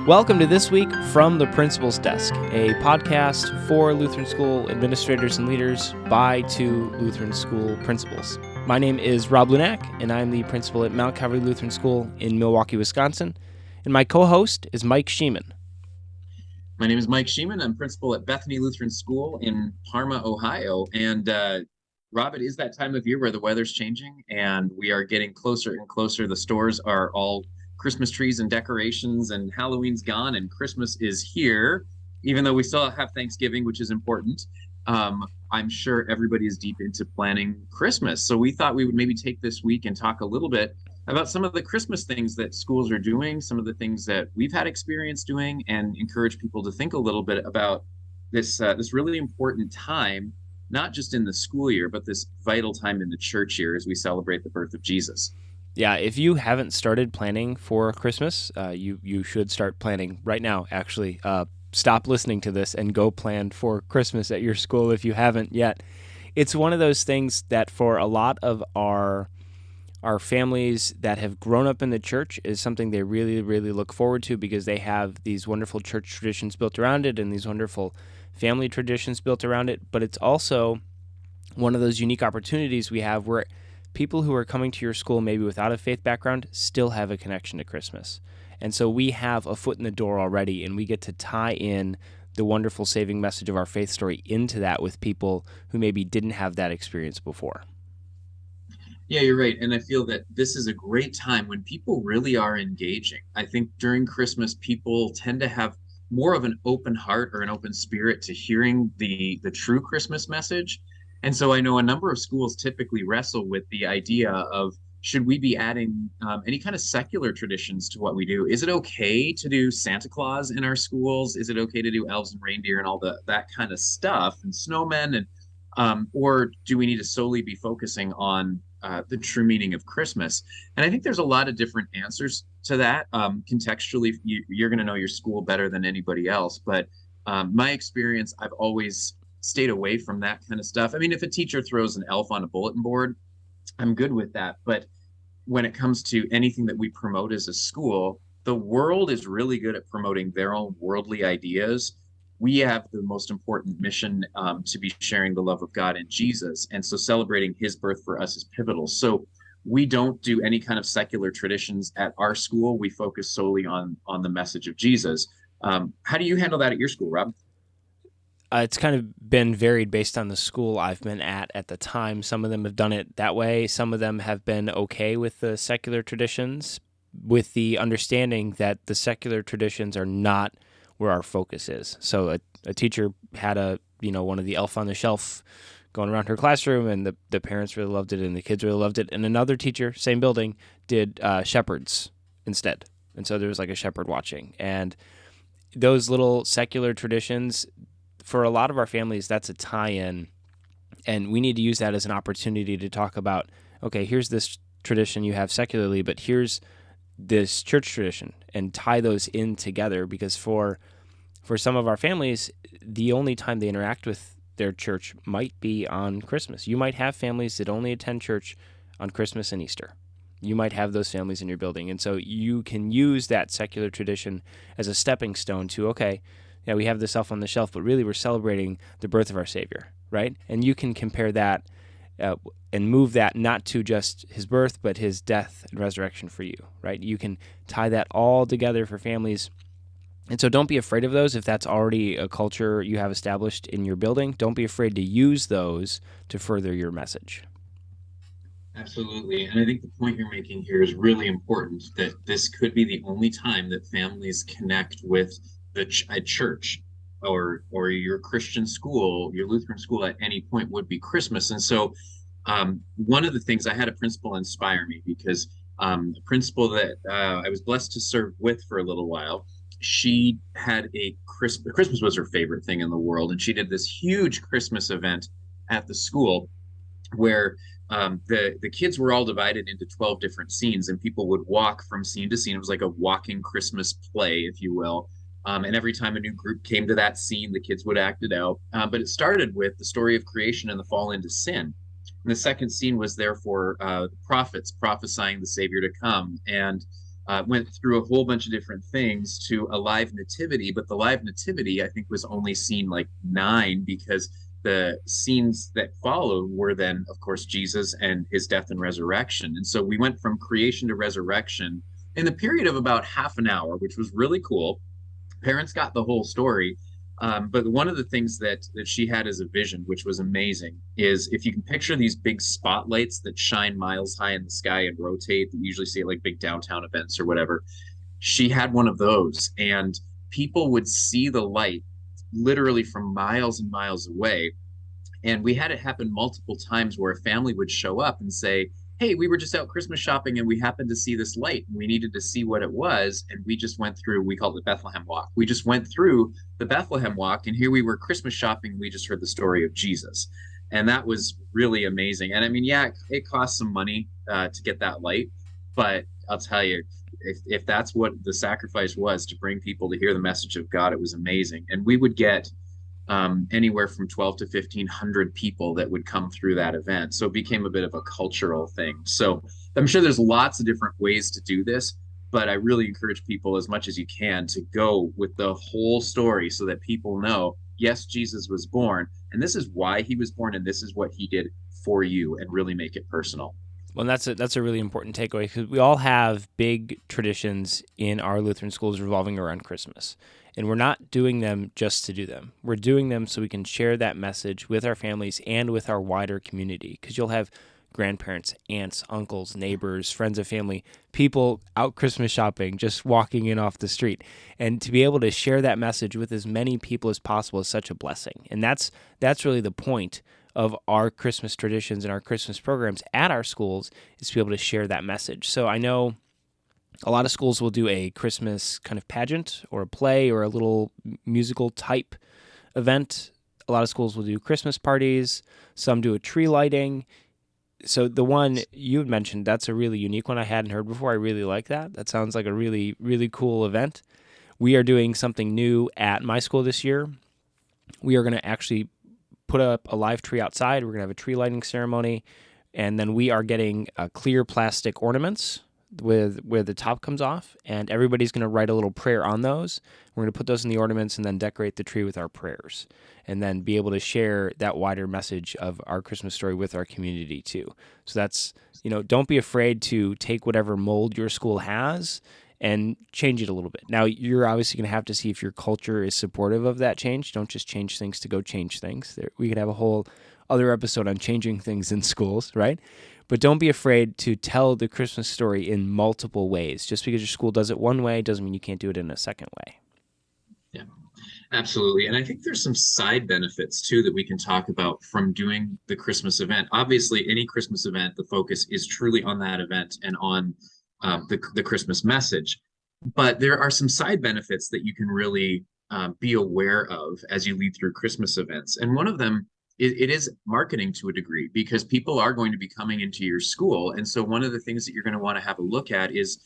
Welcome to This Week from the Principal's Desk, a podcast for Lutheran School administrators and leaders by two Lutheran School principals. My name is Rob Lunak, and I'm the principal at Mount Calvary Lutheran School in Milwaukee, Wisconsin. And my co-host is Mike Sheeman. My name is Mike Sheeman. I'm principal at Bethany Lutheran School in Parma, Ohio. And Rob, it is that time of year where the weather's changing and we are getting closer and closer. The stores are all Christmas trees and decorations, and Halloween's gone and Christmas is here, even though we still have Thanksgiving, which is important. I'm sure everybody is deep into planning Christmas. So we thought we would maybe take this week and talk a little bit about some of the Christmas things that schools are doing, some of the things that we've had experience doing, and encourage people to think a little bit about this really important time, not just in the school year, but this vital time in the church year as we celebrate the birth of Jesus. Yeah, if you haven't started planning for Christmas, you should start planning right now, actually. Stop listening to this and go plan for Christmas at your school if you haven't yet. It's one of those things that for a lot of our families that have grown up in the church is something they really, really look forward to because they have these wonderful church traditions built around it and these wonderful family traditions built around it. But it's also one of those unique opportunities we have where people who are coming to your school maybe without a faith background still have a connection to Christmas. And so we have a foot in the door already, and we get to tie in the wonderful saving message of our faith story into that with people who maybe didn't have that experience before. Yeah, you're right. And I feel that this is a great time when people really are engaging. I think during Christmas, people tend to have more of an open heart or an open spirit to hearing the true Christmas message. And so I know a number of schools typically wrestle with the idea of should we be adding any kind of secular traditions to what we do? Is it okay to do Santa Claus in our schools? Is it okay to do elves and reindeer and all that kind of stuff and snowmen and or do we need to solely be focusing on the true meaning of Christmas? And I think there's a lot of different answers to that. Contextually, you're going to know your school better than anybody else. But my experience, I've always stayed away from that kind of stuff. I mean, if a teacher throws an elf on a bulletin board, I'm good with that. But when it comes to anything that we promote as a school, the world is really good at promoting their own worldly ideas. We have the most important mission to be sharing the love of God in Jesus. And so celebrating his birth for us is pivotal. So we don't do any kind of secular traditions at our school. We focus solely on the message of Jesus. How do you handle that at your school, Rob? It's kind of been varied based on the school I've been at the time. Some of them have done it that way. Some of them have been okay with the secular traditions, with the understanding that the secular traditions are not where our focus is. So a teacher had one of the elf on the shelf going around her classroom, and the parents really loved it, and the kids really loved it. And another teacher, same building, did shepherds instead. And so there was like a shepherd watching. And those little secular traditions, for a lot of our families, that's a tie-in, and we need to use that as an opportunity to talk about, okay, here's this tradition you have secularly, but here's this church tradition, and tie those in together, because for some of our families, the only time they interact with their church might be on Christmas. You might have families that only attend church on Christmas and Easter. You might have those families in your building, and so you can use that secular tradition as a stepping stone to, okay, yeah, we have this elf on the shelf, but really we're celebrating the birth of our Savior, right? And you can compare that and move that not to just his birth, but his death and resurrection for you, right? You can tie that all together for families. And so don't be afraid of those if that's already a culture you have established in your building. Don't be afraid to use those to further your message. Absolutely. And I think the point you're making here is really important that this could be the only time that families connect with a church or your Christian school, your Lutheran school at any point would be Christmas. And so one of the things I had a principal inspire me because a principal that I was blessed to serve with for a little while, she had Christmas was her favorite thing in the world. And she did this huge Christmas event at the school where the kids were all divided into 12 different scenes and people would walk from scene to scene. It was like a walking Christmas play, if you will. And every time a new group came to that scene, the kids would act it out. But it started with the story of creation and the fall into sin. And the second scene was therefore the prophets prophesying the Savior to come. And went through a whole bunch of different things to a live nativity, but the live nativity I think was only seen like nine because the scenes that followed were then, of course, Jesus and his death and resurrection. And so we went from creation to resurrection in the period of about half an hour, which was really cool. Parents got the whole story. But one of the things that she had as a vision, which was amazing, is if you can picture these big spotlights that shine miles high in the sky and rotate, that you usually see at like big downtown events or whatever. She had one of those, and people would see the light literally from miles and miles away. And we had it happen multiple times where a family would show up and say, "Hey, we were just out Christmas shopping and we happened to see this light and we needed to see what it was." And we just went through, we called it Bethlehem Walk. We just went through the Bethlehem Walk, and here we were Christmas shopping. And we just heard the story of Jesus. And that was really amazing. And I mean, yeah, it cost some money to get that light. But I'll tell you, if that's what the sacrifice was to bring people to hear the message of God, it was amazing. And we would get anywhere from 12 to 1500 people that would come through that event. So it became a bit of a cultural thing. So I'm sure there's lots of different ways to do this, but I really encourage people as much as you can to go with the whole story so that people know, yes, Jesus was born, and this is why he was born, and this is what he did for you, and really make it personal. Well, that's a really important takeaway because we all have big traditions in our Lutheran schools revolving around Christmas. And we're not doing them just to do them. We're doing them so we can share that message with our families and with our wider community. Because you'll have grandparents, aunts, uncles, neighbors, friends of family, people out Christmas shopping, just walking in off the street. And to be able to share that message with as many people as possible is such a blessing. And that's really the point of our Christmas traditions and our Christmas programs at our schools, is to be able to share that message. So I know a lot of schools will do a Christmas kind of pageant or a play or a little musical type event. A lot of schools will do Christmas parties. Some do a tree lighting. So the one you had mentioned, that's a really unique one I hadn't heard before. I really like that. That sounds like a really, really cool event. We are doing something new at my school this year. We are going to actually put up a live tree outside. We're going to have a tree lighting ceremony. And then we are getting clear plastic ornaments with where the top comes off, and everybody's going to write a little prayer on those. We're going to put those in the ornaments and then decorate the tree with our prayers, and then be able to share that wider message of our Christmas story with our community too. So that's, don't be afraid to take whatever mold your school has and change it a little bit. Now, you're obviously going to have to see if your culture is supportive of that change. Don't just change things to go change things. We could have a whole other episode on changing things in schools, right? But don't be afraid to tell the Christmas story in multiple ways. Just because your school does it one way doesn't mean you can't do it in a second way. Yeah, absolutely. And I think there's some side benefits too that we can talk about from doing the Christmas event. Obviously, any Christmas event, the focus is truly on that event and on the Christmas message. But there are some side benefits that you can really be aware of as you lead through Christmas events. And one of them, it is marketing to a degree, because people are going to be coming into your school. And so one of the things that you're going to want to have a look at is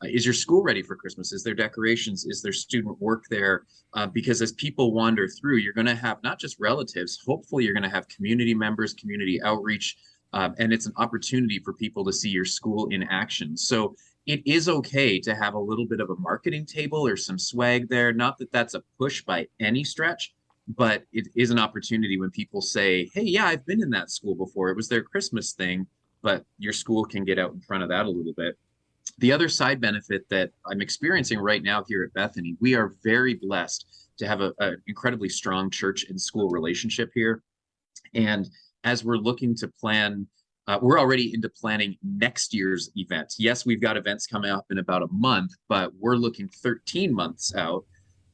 your school ready for Christmas? Is there decorations? Is there student work there? Because as people wander through, you're going to have not just relatives, hopefully you're going to have community members, community outreach, and it's an opportunity for people to see your school in action. So it is okay to have a little bit of a marketing table or some swag there. Not that that's a push by any stretch, but it is an opportunity when people say, "Hey, yeah, I've been in that school before. It was their Christmas thing," but your school can get out in front of that a little bit. The other side benefit that I'm experiencing right now here at Bethany, we are very blessed to have an incredibly strong church and school relationship here. And as we're looking to plan, we're already into planning next year's event. Yes, we've got events coming up in about a month, but we're looking 13 months out.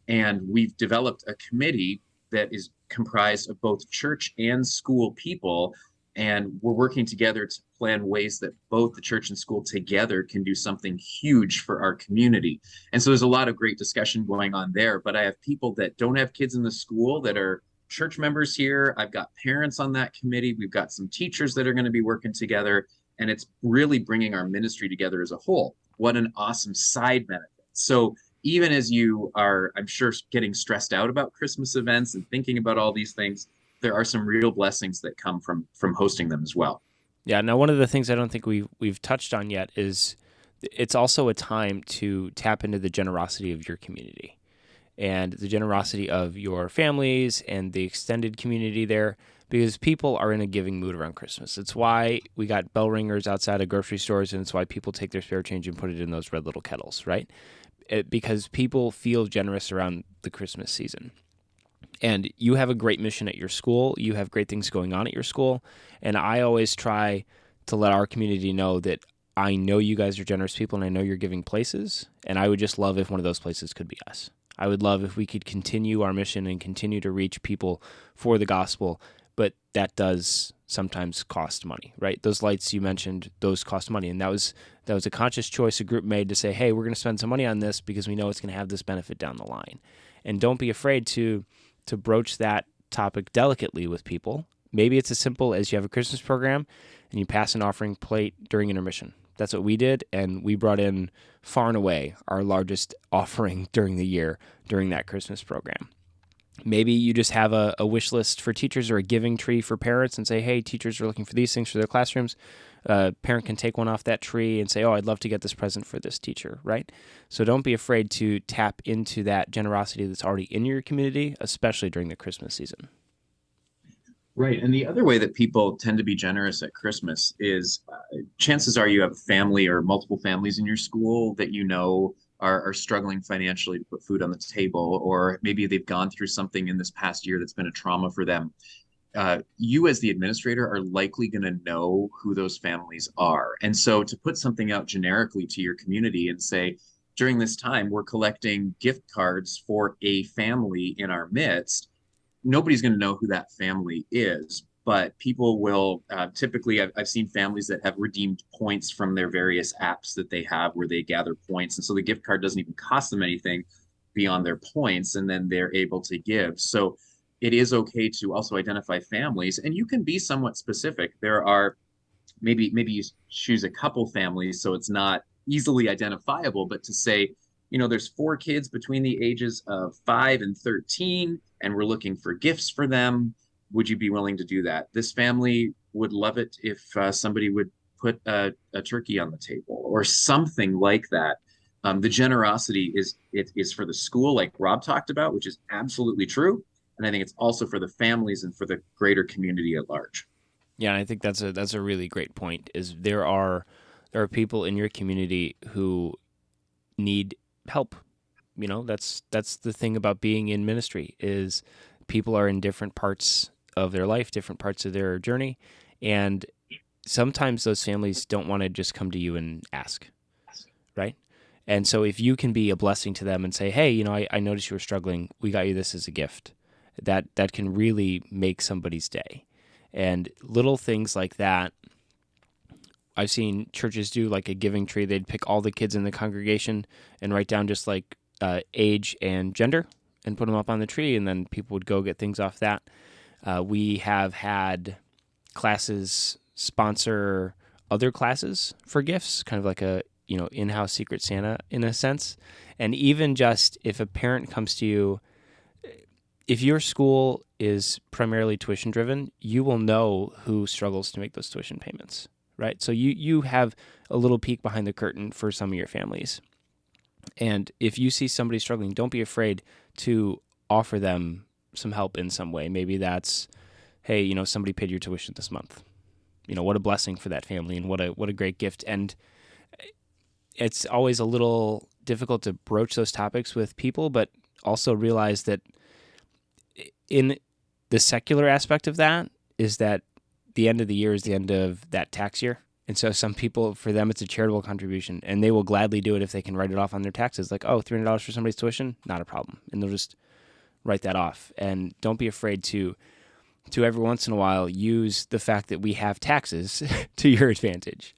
And we've developed a committee that is comprised of both church and school people. And we're working together to plan ways that both the church and school together can do something huge for our community. And so there's a lot of great discussion going on there. But I have people that don't have kids in the school that are church members here. I've got parents on that committee. We've got some teachers that are going to be working together. And it's really bringing our ministry together as a whole. What an awesome side benefit. So even as you are, I'm sure, getting stressed out about Christmas events and thinking about all these things, there are some real blessings that come from hosting them as well. Yeah. Now, one of the things I don't think we've touched on yet is it's also a time to tap into the generosity of your community and the generosity of your families and the extended community there, because people are in a giving mood around Christmas. It's why we got bell ringers outside of grocery stores, and it's why people take their spare change and put it in those red little kettles, right? Because people feel generous around the Christmas season. And you have a great mission at your school. You have great things going on at your school. And I always try to let our community know that I know you guys are generous people and I know you're giving places. And I would just love if one of those places could be us. I would love if we could continue our mission and continue to reach people for the gospel. But that does sometimes cost money, right? Those lights you mentioned, those cost money. And that was a conscious choice a group made to say, hey, we're going to spend some money on this because we know it's going to have this benefit down the line. And don't be afraid to broach that topic delicately with people. Maybe it's as simple as you have a Christmas program and you pass an offering plate during intermission. That's what we did, and we brought in far and away our largest offering during the year during that Christmas program. Maybe you just have a wish list for teachers or a giving tree for parents and say, hey, teachers are looking for these things for their classrooms. Parent can take one off that tree and say, oh, I'd love to get this present for this teacher, right? So don't be afraid to tap into that generosity that's already in your community, especially during the Christmas season. Right. And the other way that people tend to be generous at Christmas is chances are you have a family or multiple families in your school that you know are struggling financially to put food on the table, or maybe they've gone through something in this past year that's been a trauma for them. You as the administrator are likely going to know who those families are. And so to put something out generically to your community and say, during this time, we're collecting gift cards for a family in our midst, nobody's going to know who that family is, but people will typically, I've seen families that have redeemed points from their various apps that they have where they gather points. And so the gift card doesn't even cost them anything beyond their points, and then they're able to give. So it is okay to also identify families, and you can be somewhat specific. There are maybe you choose a couple families so it's not easily identifiable, but to say, there's 4 kids between the ages of 5 and 13, and we're looking for gifts for them. Would you be willing to do that? This family would love it if somebody would put a turkey on the table or something like that. The generosity is for the school, like Rob talked about, which is absolutely true. And I think it's also for the families and for the greater community at large. Yeah, and I think that's a really great point. Is there are people in your community who need help. That's the thing about being in ministry is people are in different parts of their life, different parts of their journey, and sometimes those families don't want to just come to you and ask, right? And so if you can be a blessing to them and say, hey, I noticed you were struggling. We got you this as a gift. That can really make somebody's day. And little things like that, I've seen churches do like a giving tree. They'd pick all the kids in the congregation and write down just like age and gender and put them up on the tree, and then people would go get things off that. We have had classes sponsor other classes for gifts, kind of like a in-house Secret Santa in a sense. And even just if a parent comes to you, if your school is primarily tuition driven, you will know who struggles to make those tuition payments, right? So you have a little peek behind the curtain for some of your families. And if you see somebody struggling, don't be afraid to offer them some help in some way. Maybe that's, hey, somebody paid your tuition this month. What a blessing for that family, and what a great gift. And it's always a little difficult to broach those topics with people, but also realize that in the secular aspect of that is that the end of the year is the end of that tax year. And so some people, for them, it's a charitable contribution, and they will gladly do it if they can write it off on their taxes. Like, oh, $300 for somebody's tuition, not a problem. And they'll just write that off. And don't be afraid to every once in a while use the fact that we have taxes to your advantage.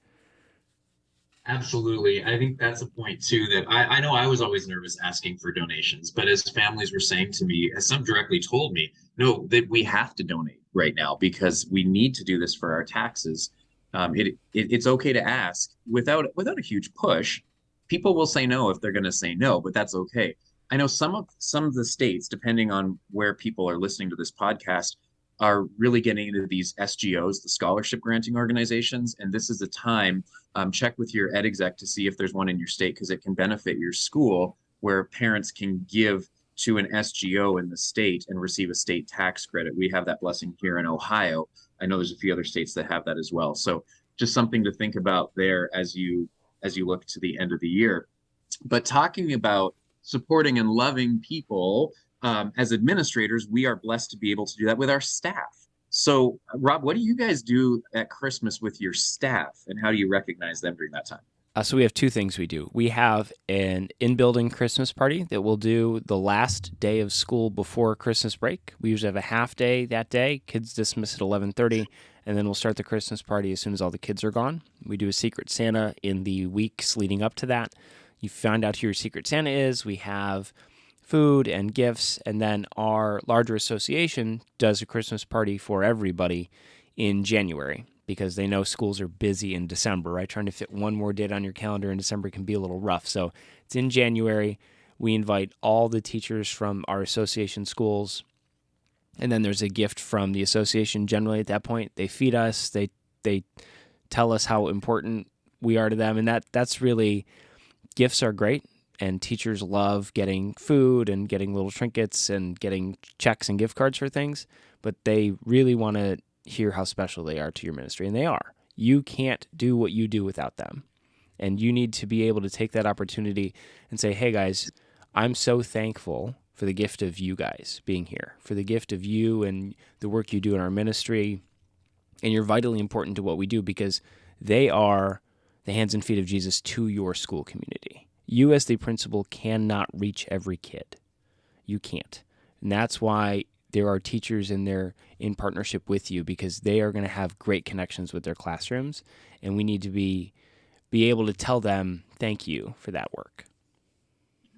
Absolutely. I think that's a point too that I know I was always nervous asking for donations, but as families were saying to me, as some directly told me, no, that we have to donate right now because we need to do this for our taxes. It's okay to ask without a huge push. People will say no if they're going to say no, but that's okay. I know some of the states, depending on where people are listening to this podcast, are really getting into these SGOs, the scholarship granting organizations, and this is a time check with your ed exec to see if there's one in your state because it can benefit your school where parents can give to an SGO in the state and receive a state tax credit. We have that blessing here in Ohio. I know there's a few other states that have that as well. So just something to think about there as you look to the end of the year. But talking about supporting and loving people, as administrators, we are blessed to be able to do that with our staff. So, Rob, what do you guys do at Christmas with your staff, and how do you recognize them during that time? So we have two things we do. We have an in-building Christmas party that we'll do the last day of school before Christmas break. We usually have a half day that day. Kids dismiss at 11:30, and then we'll start the Christmas party as soon as all the kids are gone. We do a Secret Santa in the weeks leading up to that. You find out who your Secret Santa is. We have food and gifts, and then our larger association does a Christmas party for everybody in January because they know schools are busy in December, right? Trying to fit one more date on your calendar in December can be a little rough. So it's in January. We invite all the teachers from our association schools, and then there's a gift from the association generally at that point. They feed us, they tell us how important we are to them, and that's really, gifts are great. And teachers love getting food and getting little trinkets and getting checks and gift cards for things, but they really want to hear how special they are to your ministry, and they are. You can't do what you do without them, and you need to be able to take that opportunity and say, hey guys, I'm so thankful for the gift of you guys being here, for the gift of you and the work you do in our ministry, and you're vitally important to what we do because they are the hands and feet of Jesus to your school community. You as the principal cannot reach every kid. You can't. And that's why there are teachers in there in partnership with you because they are going to have great connections with their classrooms, and we need to be able to tell them thank you for that work.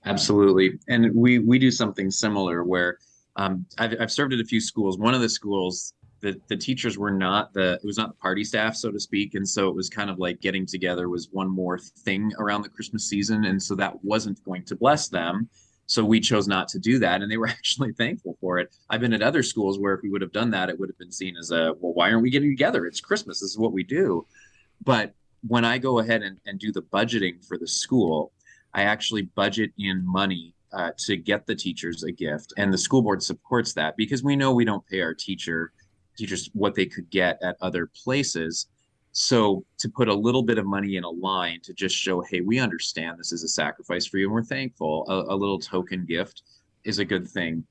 Absolutely. And we do something similar where I've served at a few schools. One of the schools, the teachers were not it was not the party staff, so to speak. And so it was kind of like getting together was one more thing around the Christmas season. And so that wasn't going to bless them. So we chose not to do that. And they were actually thankful for it. I've been at other schools where if we would have done that, it would have been seen as well, why aren't we getting together? It's Christmas. This is what we do. But when I go ahead and do the budgeting for the school, I actually budget in money to get the teachers a gift, and the school board supports that because we know we don't pay our teachers what they could get at other places. So to put a little bit of money in a line to just show, hey, we understand this is a sacrifice for you, and we're thankful. A little token gift is a good thing.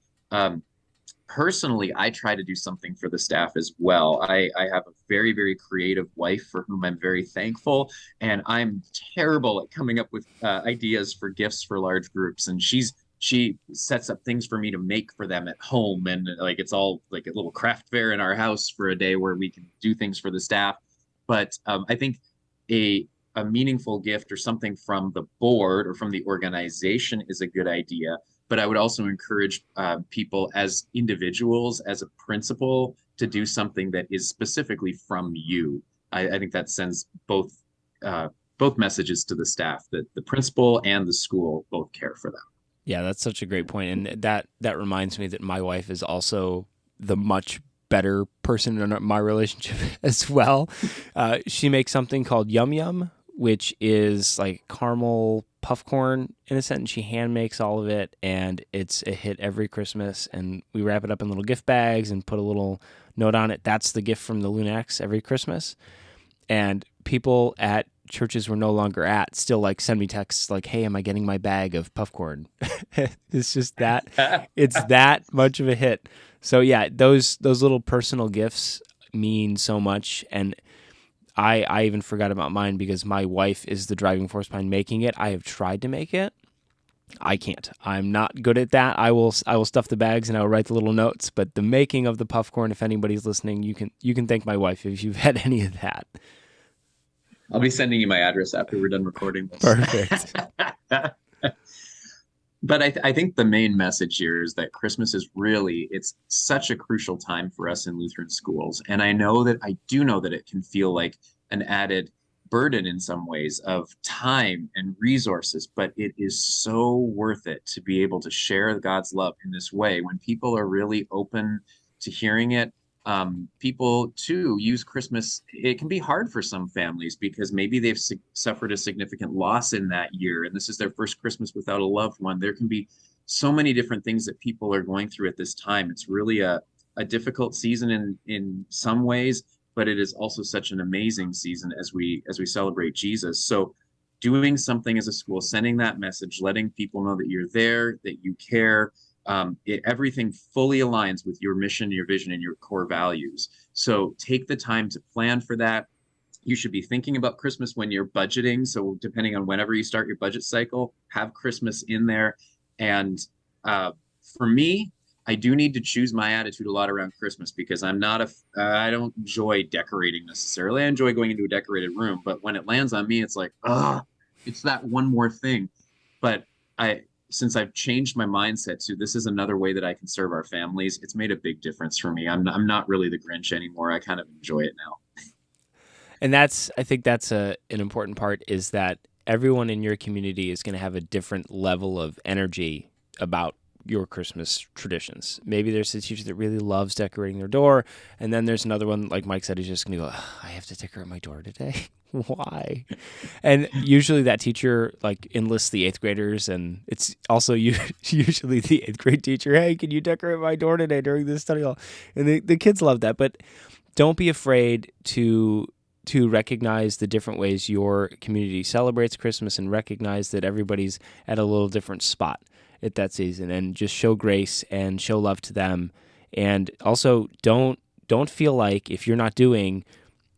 Personally, I try to do something for the staff as well. I have a very, very creative wife for whom I'm very thankful, and I'm terrible at coming up with ideas for gifts for large groups. And she sets up things for me to make for them at home, and like it's all like a little craft fair in our house for a day where we can do things for the staff. But I think a meaningful gift or something from the board or from the organization is a good idea, but I would also encourage people as individuals, as a principal, to do something that is specifically from you. I think that sends both messages to the staff that the principal and the school both care for them. Yeah, that's such a great point, and that reminds me that my wife is also the much better person in my relationship as well. She makes something called Yum Yum, which is like caramel puff corn in a sense. She hand makes all of it, and it's a hit every Christmas. And we wrap it up in little gift bags and put a little note on it. That's the gift from the Lunax every Christmas. And people at churches we're no longer at still like send me texts like, hey, am I getting my bag of puff corn? It's just that it's that much of a hit. So yeah, those little personal gifts mean so much. And I even forgot about mine because my wife is the driving force behind making it. I have tried to make it. I can't. I'm not good at that. I will stuff the bags and I will write the little notes, but the making of the puff corn, if anybody's listening, you can thank my wife if you've had any of that. I'll be sending you my address after we're done recording this. Perfect. But I think the main message here is that Christmas is really, it's such a crucial time for us in Lutheran schools. And I do know that it can feel like an added burden in some ways of time and resources, but it is so worth it to be able to share God's love in this way when people are really open to hearing it. People too use Christmas. It can be hard for some families because maybe they've suffered a significant loss in that year, and this is their first Christmas without a loved one. There can be so many different things that people are going through at this time. It's really a difficult season in some ways, but it is also such an amazing season as we celebrate Jesus. So doing something as a school, sending that message, letting people know that you're there, that you care, everything fully aligns with your mission, your vision, and your core values. So take the time to plan for that. You should be thinking about Christmas when you're budgeting. So depending on whenever you start your budget cycle, have Christmas in there. And uh, for me, I do need to choose my attitude a lot around Christmas because I don't enjoy decorating necessarily. I enjoy going into a decorated room, but when it lands on me, it's like, it's that one more thing. But I, since I've changed my mindset to this is another way that I can serve our families, it's made a big difference for me. I'm not really the Grinch anymore. I kind of enjoy it now. And I think that's an important part is that everyone in your community is going to have a different level of energy about your Christmas traditions. Maybe there's a teacher that really loves decorating their door, and then there's another one, like Mike said, who's just going to go, I have to decorate my door today. Why? And usually that teacher like enlists the eighth graders, and it's also usually the eighth grade teacher. Hey, can you decorate my door today during this study hall? And the kids love that, but don't be afraid to recognize the different ways your community celebrates Christmas and recognize that everybody's at a little different spot at that season, and just show grace and show love to them. And also don't feel like if you're not doing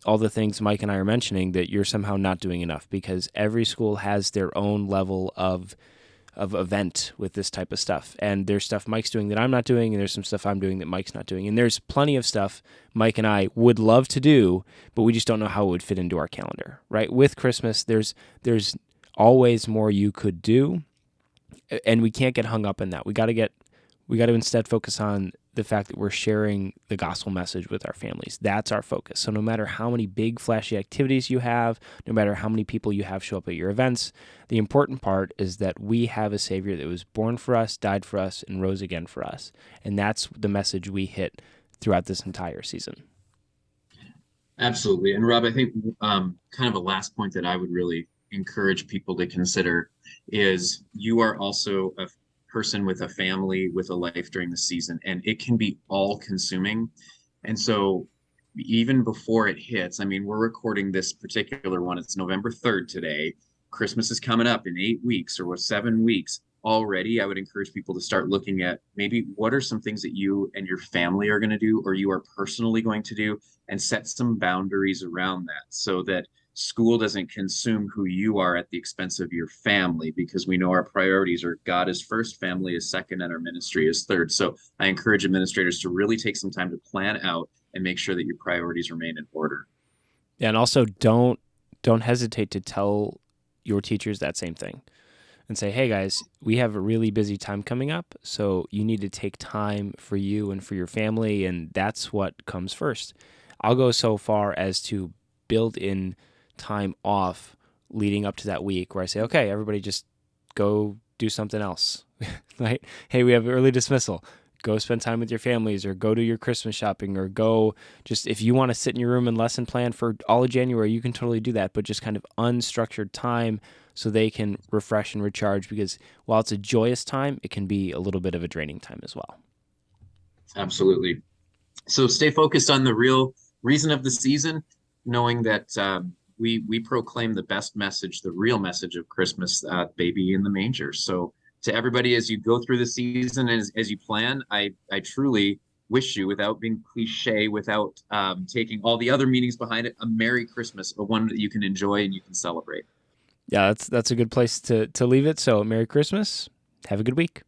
all the things Mike and I are mentioning that you're somehow not doing enough, because every school has their own level of event with this type of stuff. And there's stuff Mike's doing that I'm not doing, and there's some stuff I'm doing that Mike's not doing. And there's plenty of stuff Mike and I would love to do, but we just don't know how it would fit into our calendar, right? With Christmas, there's always more you could do, and we can't get hung up in that. We got to instead focus on the fact that we're sharing the gospel message with our families. That's our focus. So no matter how many big flashy activities you have, no matter how many people you have show up at your events, the important part is that we have a Savior that was born for us, died for us, and rose again for us. And that's the message we hit throughout this entire season. Absolutely. And Rob, I think kind of a last point that I would really encourage people to consider is you are also a person with a family, with a life during the season, and it can be all consuming. And so even before it hits, I mean, we're recording this particular one, it's November 3rd today. Christmas is coming up in 8 weeks or 7 weeks already. I would encourage people to start looking at maybe what are some things that you and your family are going to do or you are personally going to do, and set some boundaries around that so that school doesn't consume who you are at the expense of your family, because we know our priorities are God is first, family is second, and our ministry is third. So I encourage administrators to really take some time to plan out and make sure that your priorities remain in order. Yeah, and also don't hesitate to tell your teachers that same thing and say, hey guys, we have a really busy time coming up, so you need to take time for you and for your family, and that's what comes first. I'll go so far as to build in time off leading up to that week where I say, okay, everybody just go do something else, right? Hey, we have early dismissal. Go spend time with your families, or go do your Christmas shopping, or go just, if you want to sit in your room and lesson plan for all of January, you can totally do that, but just kind of unstructured time so they can refresh and recharge, because while it's a joyous time, it can be a little bit of a draining time as well. Absolutely. So stay focused on the real reason of the season, knowing that we proclaim the best message, the real message of Christmas, baby in the manger. So to everybody, as you go through the season, as you plan, I truly wish you, without being cliche, without taking all the other meanings behind it, a Merry Christmas, a one that you can enjoy and you can celebrate. Yeah, that's a good place to leave it. So Merry Christmas. Have a good week.